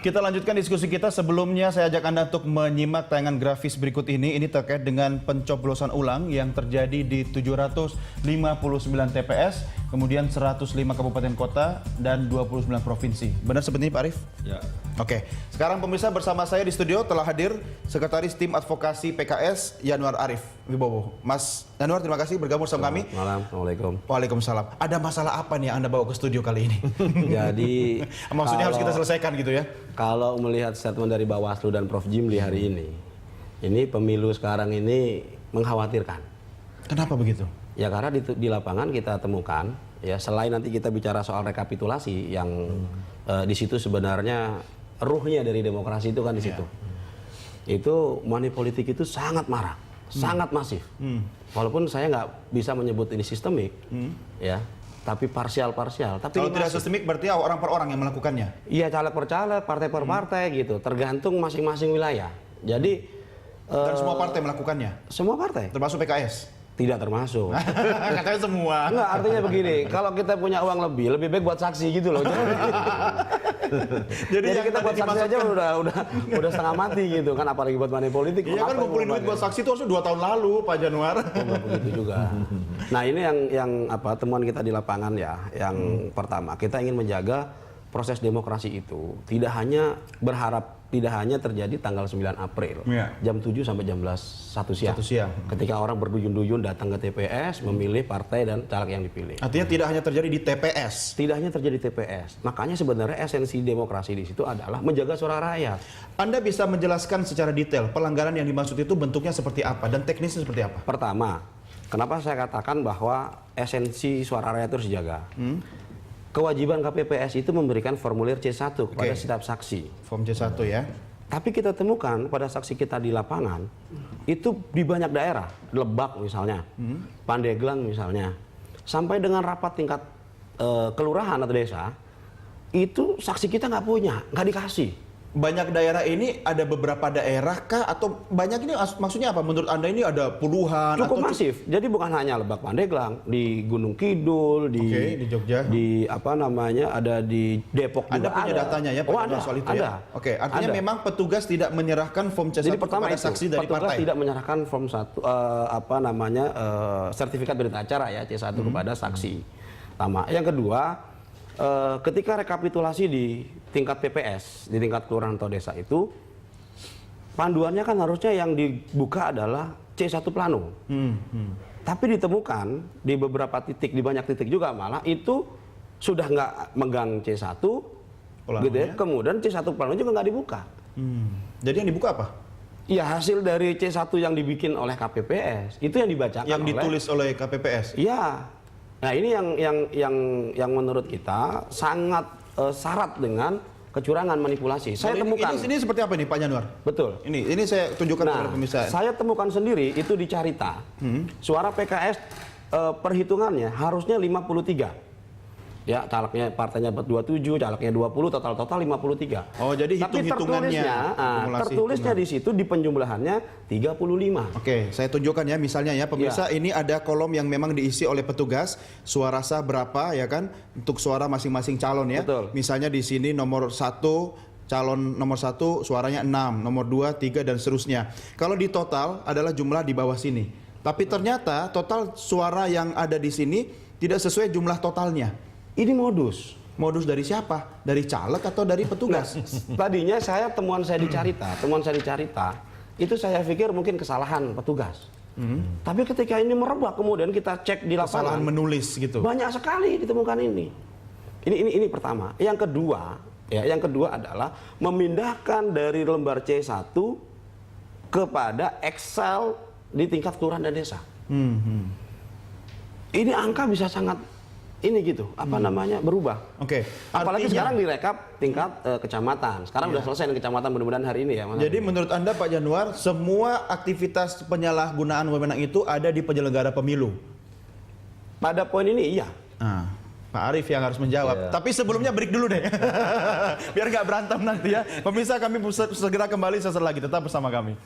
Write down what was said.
Kita lanjutkan diskusi kita. Sebelumnya saya ajak Anda untuk menyimak tayangan grafis berikut ini. Ini terkait dengan pencoblosan ulang yang terjadi di 759 TPS, kemudian 105 kabupaten kota dan 29 provinsi. Benar seperti ini Pak Arief? Ya. Oke, sekarang pemirsa bersama saya di studio telah hadir Sekretaris Tim Advokasi PKS Yanuar Arief Wibowo. Mas Yanuar, terima kasih bergabung bersama kami. Malam, Assalamualaikum. Waalaikumsalam. Ada masalah apa nih yang Anda bawa ke studio kali ini? Jadi maksudnya harus kita selesaikan gitu ya? Kalau melihat statement dari Bawaslu dan Prof. Jimli hari ini pemilu sekarang ini mengkhawatirkan. Kenapa begitu? Ya karena di lapangan kita temukan, ya selain nanti kita bicara soal rekapitulasi yang di situ sebenarnya ruhnya dari demokrasi itu kan di situ. Itu money politik itu sangat marak, sangat masif. Walaupun saya nggak bisa menyebut ini sistemik, ya. Tapi parsial-parsial. Tapi kalau tidak sistemik berarti orang per orang yang melakukannya? Iya, caleg per caleg, partai per partai gitu. Tergantung masing-masing wilayah. Jadi dan semua partai melakukannya? Semua partai. Termasuk PKS? Tidak termasuk. Katanya semua. Enggak, artinya begini, kalau kita punya uang lebih baik buat saksi gitu loh. Jadi kita buat saksi aja udah setengah mati gitu kan, apalagi buat money politik. Iya kan, ngumpulin duit buat saksi itu harusnya 2 tahun lalu Pak Januar. Enggak begitu juga. Nah ini yang temuan kita di lapangan ya. Yang pertama, kita ingin menjaga proses demokrasi itu tidak hanya terjadi tanggal 9 April jam 7 sampai jam 1 siang. Ketika orang berduyun-duyun datang ke TPS memilih partai dan caleg yang dipilih. Artinya tidak hanya terjadi di TPS. Tidak hanya terjadi di TPS. Makanya sebenarnya esensi demokrasi di situ adalah menjaga suara rakyat. Anda bisa menjelaskan secara detail pelanggaran yang dimaksud itu bentuknya seperti apa dan teknisnya seperti apa? Pertama, kenapa saya katakan bahwa esensi suara rakyat itu harus dijaga? Kewajiban KPPS itu memberikan formulir C1 kepada setiap saksi. Form C1 ya. Tapi kita temukan pada saksi kita di lapangan, itu di banyak daerah, Lebak misalnya, Pandeglang misalnya, sampai dengan rapat tingkat kelurahan atau desa, itu saksi kita nggak punya, nggak dikasih. Banyak daerah ini ada beberapa daerah kah atau banyak ini maksudnya apa? Menurut Anda ini ada puluhan? Cukup masif. Jadi bukan hanya Lebak Pandeglang, di Gunung Kidul, di Jogja, di ada di Depok juga. Anda punya datanya ya Pak ada, soal itu ada. Ya? Oke, artinya memang petugas tidak menyerahkan form C1 kepada saksi dari petugas partai. tidak menyerahkan form 1 sertifikat berita acara ya C1 kepada saksi. Pertama. Yang kedua, ketika rekapitulasi di tingkat PPS, di tingkat kelurahan atau desa itu, panduannya kan harusnya yang dibuka adalah C1 plano. Tapi ditemukan di beberapa titik, di banyak titik juga malah itu sudah nggak megang C1, gitu ya. Kemudian C1 plano juga nggak dibuka. Jadi yang dibuka apa? Ya hasil dari C1 yang dibikin oleh KPPS, itu yang dibacakan yang ditulis oleh KPPS? Iya. Nah ini yang menurut kita sangat syarat dengan kecurangan manipulasi. Saya temukan ini seperti apa nih Pak Januar? Betul. Ini saya tunjukkan kepada pemirsa. Saya temukan sendiri itu di Carita. Suara PKS perhitungannya harusnya 53. Ya, calegnya partainya 27, calegnya 20, total 53. Oh, jadi hitung-hitungannya. Tertulisnya di situ di penjumlahannya 35. Oke, saya tunjukkan ya misalnya ya pemirsa, ini ada kolom yang memang diisi oleh petugas, suara sah berapa ya kan untuk suara masing-masing calon ya. Betul. Misalnya di sini nomor 1 calon nomor 1 suaranya 6, nomor 2, 3 dan seterusnya. Kalau di total adalah jumlah di bawah sini. Tapi ternyata total suara yang ada di sini tidak sesuai jumlah totalnya. Ini modus. Modus dari siapa? Dari caleg atau dari petugas? Tadinya temuan saya di Carita, itu saya pikir mungkin kesalahan petugas. Tapi ketika ini merebak, kemudian kita cek di lapangan. Kesalahan menulis gitu. Banyak sekali ditemukan ini. Ini pertama. Yang kedua adalah memindahkan dari lembar C1 kepada Excel di tingkat kelurahan dan desa. Ini angka bisa sangat berubah. Oke. Apalagi sekarang direkap tingkat kecamatan. Sekarang udah selesai dengan kecamatan, mudah-mudahan hari ini ya. Jadi menurut Anda Pak Januar, semua aktivitas penyalahgunaan wewenang itu ada di penyelenggara pemilu? Pada poin ini iya. Pak Arief yang harus menjawab. Tapi sebelumnya break dulu deh. Biar nggak berantem nanti ya. Pemirsa, kami segera kembali sesaat lagi. Tetap bersama kami.